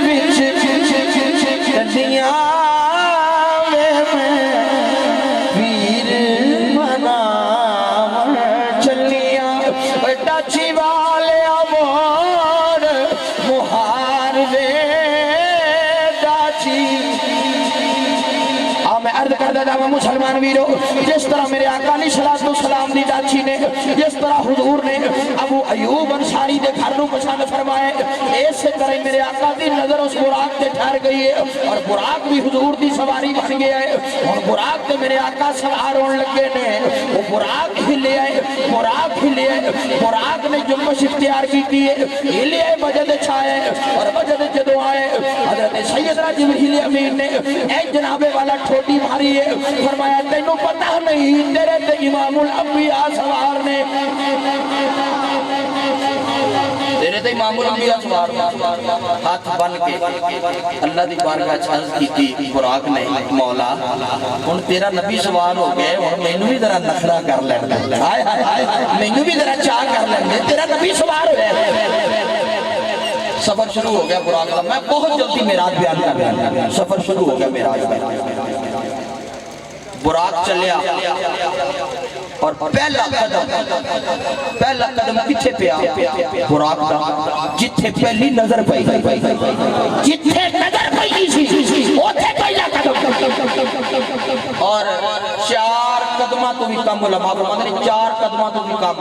وچ دلیا میں پیر بنا چلیا داچھی والے اموڑ محاربے میں عرض کردہ جاؤں مسلمان ویرو جس طرح میرے آقا علیہ السلام دی داچھی نے جس طرح حضور نے ابو ایوب انصاری دے گھر نو پسند فرمائے اس طرح میرے آقا دی نظر اس براق تے ٹھہر گئی ہے اور براق بھی حضور دی سواری بن گیا ہے اور براق تے میرے آقا سوار ہون لگے نے وہ براق ہی لے آئے براق ہی لے آئے براق نے جنبش اختیار کی ہے ہی لے آئے مجد چھائے اور مجد جدو آئے حضرت سیدنا جبریل امین نے اے جناب والا ٹھوٹی ماری ہے فرمایا تینوں پتہ نہیں تیرے تے امام الانبیاء سوار نے تیرے تے تے امام الانبیاء سوار ہاتھ بن کے اللہ دی بارگاہ عرض کیتی براق نے مولا ہن تیرا نبی سوار ہو گئے ہن مینوں بھی ذرا نخرا کر لین ہائے ہائے مینوں بھی ذرا چاہ کر لین تیرا نبی سوار ہو گئے سفر شروع ہو گیا براق کا میں بہت جلدی معراج بیان کر رہا ہوں سفر شروع ہو گیا معراج کا براق چلیا اور پہلا قدم کتھے پہ براق دا جتھے پہلی نظر پئی جتھے نظر پئی اوتھے پہلا قدم اور 4 قدماں تو بھی کم علماء فرماتے ہیں 4 قدماں تو بھی کم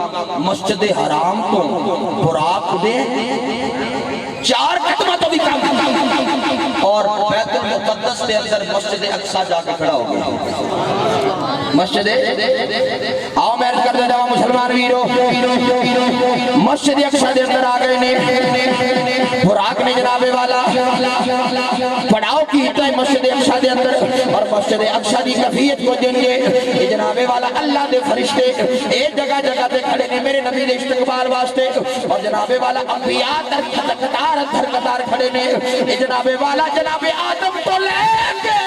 مسجد حرام تو براق دے 4 قدمہ تو بھی کام اور بیت المقدس کے اندر مسجد اقصی جا کے کھڑا ہو گیا مسجد آؤ میں کر دے جاؤ مسلمان ویرو مسجد اقصی کے اندر آگئے نے براق نے جناب والا پڑھاؤ کی ہے مسجد اقصی کے اندر اور مسجد اقصی کی کفیت کو دیں گے جناب والا اللہ دے فرشتے ایک جگہ جگہ دے کھڑے نے میرے نبی دے استقبال واسطے اور جناب والا انبیاء در قطار کھڑے نے جناب والا جناب آدم تو لے کے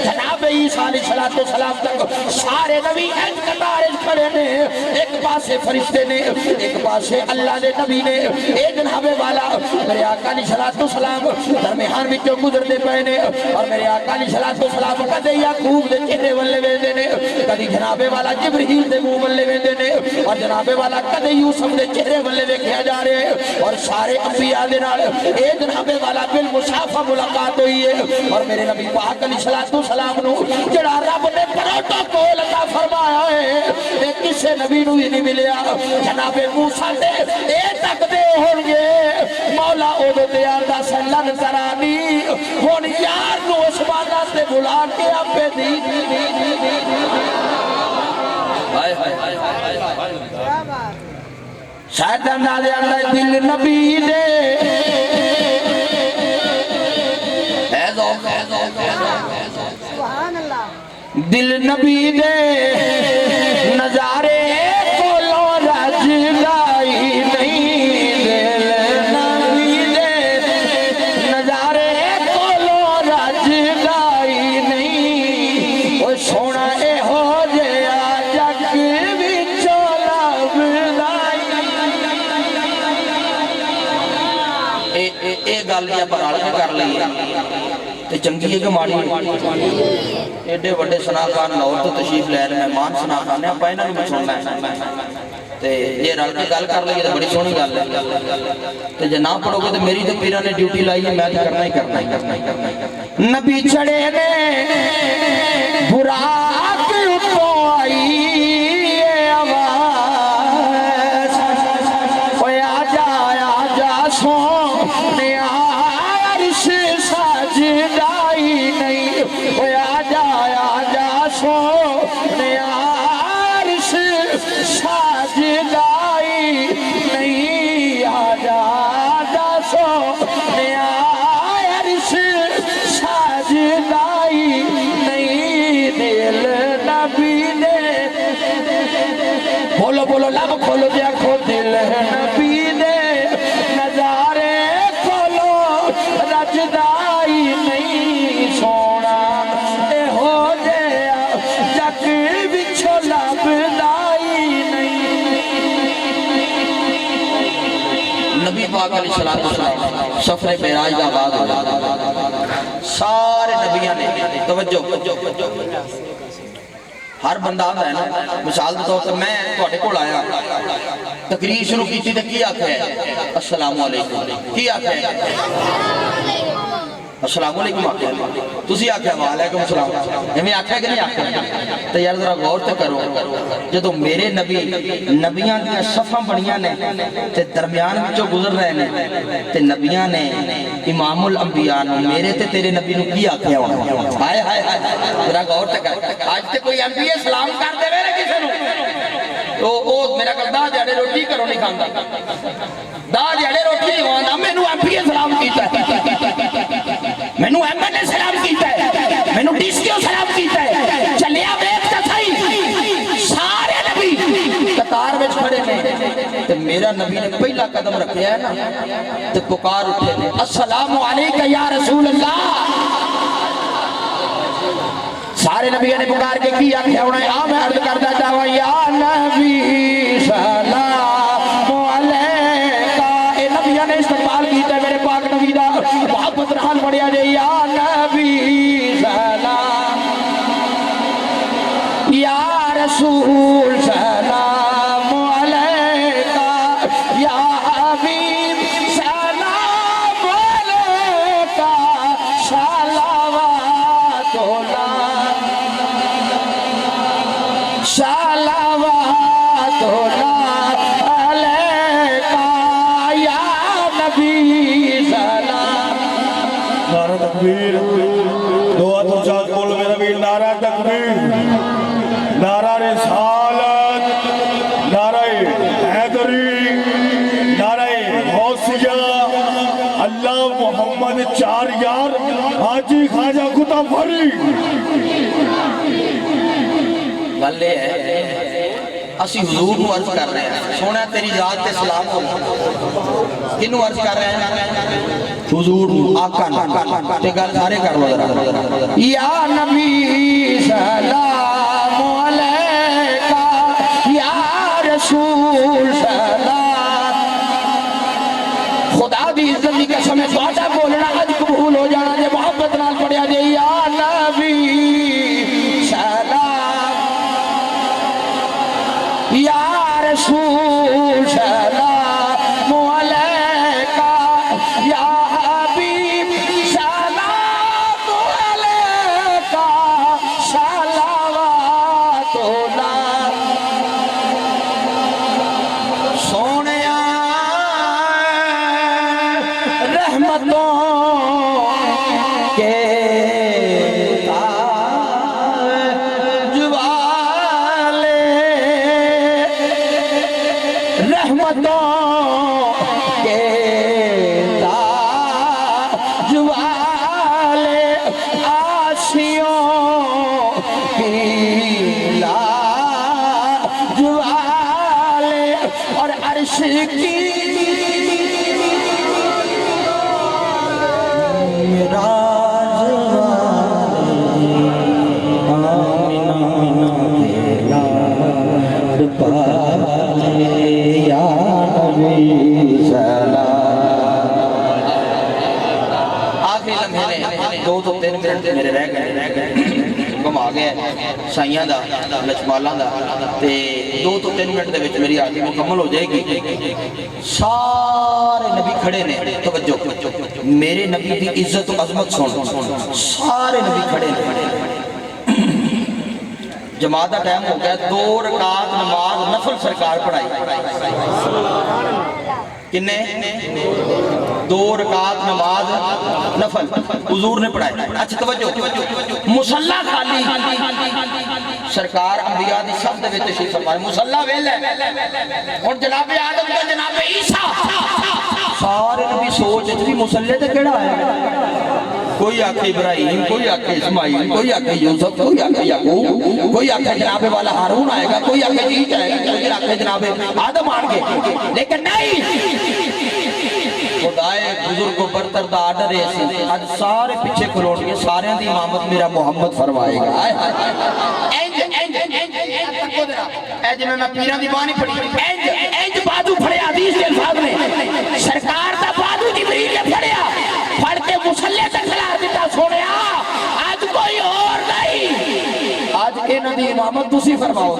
جناب عیسیٰ علیہ السلام تک سارے نبی ایک قطار کھڑے نے ایک پاسے فرشتے نے ایک پاسے اللہ دے نبی نے اے جناب والا میرے آقا علیہ السلام درمیان میں جو گزر دے پہنے نے اور میرے آقا علیہ السلام کدے یعقوب دے چہرے والے ویندے نے کدی جناب والا جبرائیل دے منہ والے ویندے نے اور جناب والا کدے یوسف دے چہرے والے ویکھیا جا رہے اور سارے انبیاء دے نال اے جناب والا بالمصافہ ملاقات ہوئی ہے اور میرے نبی پاک علیہ السلام نو جڑا رب نے پروٹوکول عطا فرمایا ہے اے کسے نبی نو ہی نہیں ملیا جناب موسیٰ دے اے تک دے ہون گے مولا اودو دے آندا سلن ترانی ہون یار نو اسمانہ سے بلا کے اپے دی شاید اندازے اندر دل نبی دے دل نبی دے نظارے کو لو رج گائی نہیں دل نبی دے نظارے کو لو رج گائی نہیں وہ سونا اے ہو جیا جگ بچو لب لائی اے گالیا پرال میں کر لی تے چنگی ہے کہ ماڑی ایڈے وڈے سناخان لاہور تو تشریف لے رہے مہمان سناخان نے اپنا انہوں نے سننا ہے تے یہ رل کے گل کر لئے تو بڑی سونی گل ہے تے جے نہ پڑھو گے تو میری تو پیرہ نے ڈیوٹی لائی ہے میں تو کرنا ہی کرنا نبی چڑے نے براق اتو آئی آواز اوے آجا سونے عرش سجدائی نہیں اوے آجا سونے عرش سجدائی نہیں آجا سونے عرش سجدائی نہیں دل نبی دے بولو بولو لب کھولو دیا کھول دل نبی دے نظارے کھولو رجدائی نہیں سونا اے ہو جیا جگ بچھو لبدائی نہیں نبی پاک علیہ السلام سفر معراج کا آغاز ہو سارے نبیاں نے توجہ ہر بندہ آتا ہے نا مثال دے طور پر میں تواڈے کول آیا تقریر شروع کیتی تے کی آکھیا ہے السلام علیکم کی آکھیا ہے السلام علیکم آکھیا تسی آکھیا وعلیکم السلام ایویں آکھیا کہ نہیں آکھیا تے یار ذرا غور تے کرو جدوں میرے نبی نبیاں دی صفاں بنیاں نے تے درمیان وچوں گزر رہے نے تے نبیاں نے امام الانبیاء نو میرے تے تیرے نبی نو کی آکھیا ہونا ہائے ہائے ذرا غور تے کر اج تے کوئی ایم پی سلام کر دے وے کسے نو تو او میرا کہدا جڑے روٹی کرو نہیں کھاندا دا جڑے روٹی نہیں کھاندا مینوں ایم پی سلام کیتا مینوں ایم ایل اے سلام کیتا ہے مینوں ڈی سی او سلام کیتا ہے چلیا ویکھ تے صحیح سارے نبی قطار وچ کھڑے نے تے میرا میرا نبی نے پہلا قدم رکھیا ہے نا تو پکار اٹھے نے السلام علیکہ یا رسول اللہ. سارے نبی نے پکار کے کی آکھیا انہیں آ میں عرض کرتا جاؤں یا نبی سلام علیکہ. اے نبی نے استقبال کیتا ہے میرے پاک نبی دا محبت رحال پڑھیا جائے یا نبی سلام یا رسول سلام علیکہ یا حبیب سلام علیکہ صلوات اللہ صلوات اللہ علیکہ یا نبی سلام. نعرہ تکبیر. دعا تو چاہت بول میرا بھی نعرہ تکبیر، نعرہ رسالت، نعرہ حیدری، نعرہ غوثیہ. اللہ محمد چار یار حاجی خواجہ کتا بھری. گلے ہے اسی حضور کو عرض کر رہے ہیں سونا تیری ذات تے سلام ہو. کنوں عرض کر رہے ہیں؟ حضور آقا تے گل سارے کر لو ذرا. یا نبی سلام علیکہ یا رسول سلام. خدا دی عزت دی قسم ہے تہاڈا بولنا اج قبول ہو جانا جے محبت نال پڑھیا جے یا نبی سلام یا رسول سلام علیکہ یا حبیب سلام علیکہ صلوات اللہ. سونیا رحمتوں کے تاج والے رحمتوں کے تاج والے آسیوں کی لاج والے اور عرش کی راز والے آمینہ کے لاڈ پالے یا نبی سلام. آخری لمحے نے 2 تو 3 منٹ میرے رہ گئے حکم آ گیا سائیاں دا لچمالاں دا تے 2 تو 3 منٹ دے وچ میری حاضری مکمل ہو جائے گی. سارے نبی کھڑے نے توجہ میرے نبی دی عزت و عظمت سن. سارے نبی کھڑے نے. جماعت کا ٹائم ہو گیا 2 رکعت نماز نفل سرکار پڑھائی. کنے 2 رکعت نماز نفل حضور نے پڑھائی. اچھا توجہ مصلی خالی سرکار انبیاء دی صف دے وچ تشریف فرمائے. مصلی ویلا ہن جناب آدم تے جناب عیسیٰ سارے نبی سوچ وچ بھی مصلی تے کیڑا ہے. کوئی آکھے ابراہیم، کوئی آکھے اسماعیل، کوئی آکھے یوسف، کوئی آکھے یعقوب، کوئی آکھے جناب والا ہارون آئے گا، کوئی آکھے جیت آئے گا، کوئی آکھے جناب آدم آن گے. لیکن نہیں خدائے بزرگ کو برتر دا آڈر ایسی آج سارے پیچھے کھلوڑ گئے. سارے دی امامت میرا محمد فرمائے گا. اے جی میں پیران دی بانی پڑھی اینج بادو پھڑے حدیث کے الفاظ میں سرکار دا بادو جبریل نے پھڑیا پھڑ کے مسلح تک کھلا دیتا. سونے آج کوئی اور نہیں. آج انہاں دی امامت تسی فرماؤ.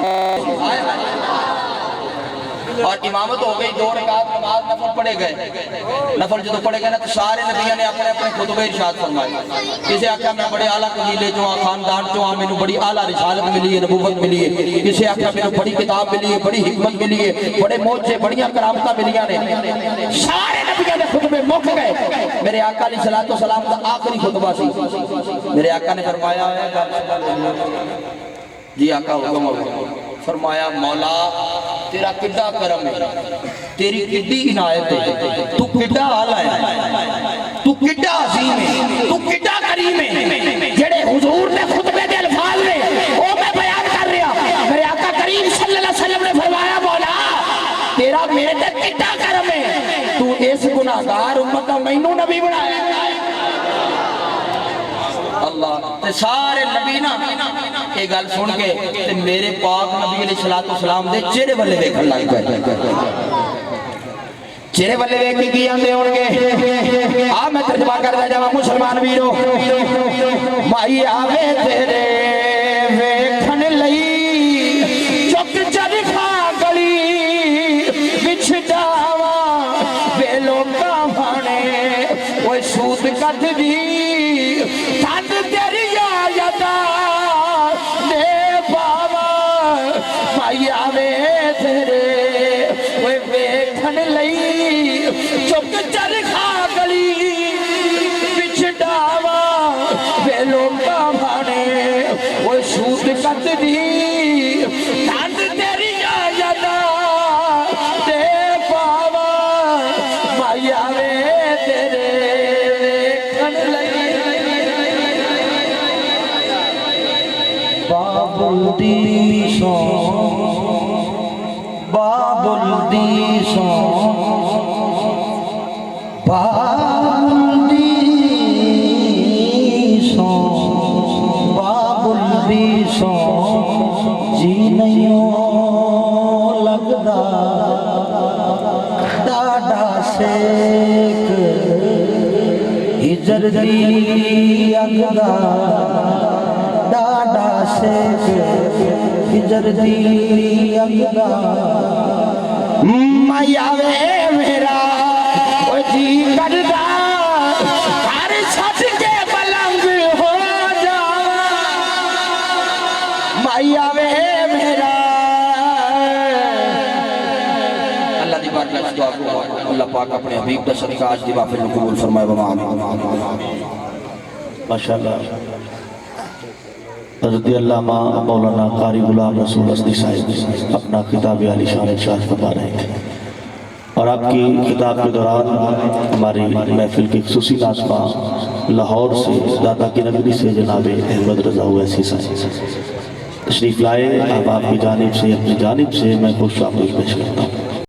اور امامت ہو گئی 2 رکعت نماز نفل پڑھے گئے. نفل جدو پڑھے گئے نا تو سارے نبیوں نے اپنے اپنے خطبے ارشاد فرمائے. کسی آکھا میں بڑے اعلیٰ قبیلے جو ہاں خاندان جو ہاں میں بڑی اعلیٰ رسالت ملی ہے نبوت ملی ہے. کسی آکھا میں بڑی کتاب ملی ہے بڑی حکمت ملی ہے بڑے موجے بڑیاں کرامتہ ملیاں نے. سارے نبیوں نے خطبے مک گئے. میرے آقا علیہ الصلوۃ والسلام کا آخری خطبہ سی. میرے آقا نے فرمایا ہے جی آقا حکم ہو فرمایا مولا تیرا کڈا کرم ہے تیری کڈی عنایت ہے تو کڈا آلہ ہے تو کڈا عظیم ہے تو کڈا کریم ہے. جڑے حضور نے خطبے دے الفاظ میں وہ میں بیان کر رہا. میرے آقا کریم صلی اللہ علیہ وسلم نے فرمایا مولا تیرا میرے تے کتا کرم ہے تو اس گناہگار امت دا مینوں نبی بنایا اللہ تے سارے نبی نا یہ گل سن کے تے میرے پاک نبی علیہ السلام دے چہرے والے دیکھن لگ پئے چہرے والے دیکھ کے کی آندے ہون گے آ میں ترجمہ کردا جاواں مسلمان ویرو مائی آوے تیرے ویکھن لئی چک چرخا گلی وچ جاواں بے لوکاں بھانے اوے سود کٹ دی تھند تیری یادا دے بابا مائی آوے تیرے اوے ویکھن لئی چک چرخا گلی وچ ڈاواں بے لوکاں بھانے اوے سود کٹ دی تھند تیری یادا دے بابا مائی آوے تیرے ویکھن لئی بابل دی سو بابل دی سو بابل دی سو بابل دی سو جی نہیں لگدا ڈاڈا سیک ہجر دی اگدا ڈاڈا سیک ہجر دی اگدا مائی آوے میرا او جی کردا گھر چھڈ کے ملنگ ہو جاواں مائی آوے میرا اللہ دی بارگاہ وچ دعا کرو اللہ پاک اپنے حبیب دا صدقہ آج دی محفل نو قبول فرمائے آمین ماشاءاللہ حضرت علامہ مولانا قاری غلام رسول اسدی صاحب اپنا کتاب عالی شان ارشاد فرما رہے تھے اور آپ کی کتاب کے دوران ہماری محفل کی خصوصی ناظمہ لاہور سے داتا کی نگری سے جناب احمد رضا اویسی صاحب تشریف لائے اب آپ کی جانب سے اپنی جانب سے میں خوش آمدید پیش کرتا ہوں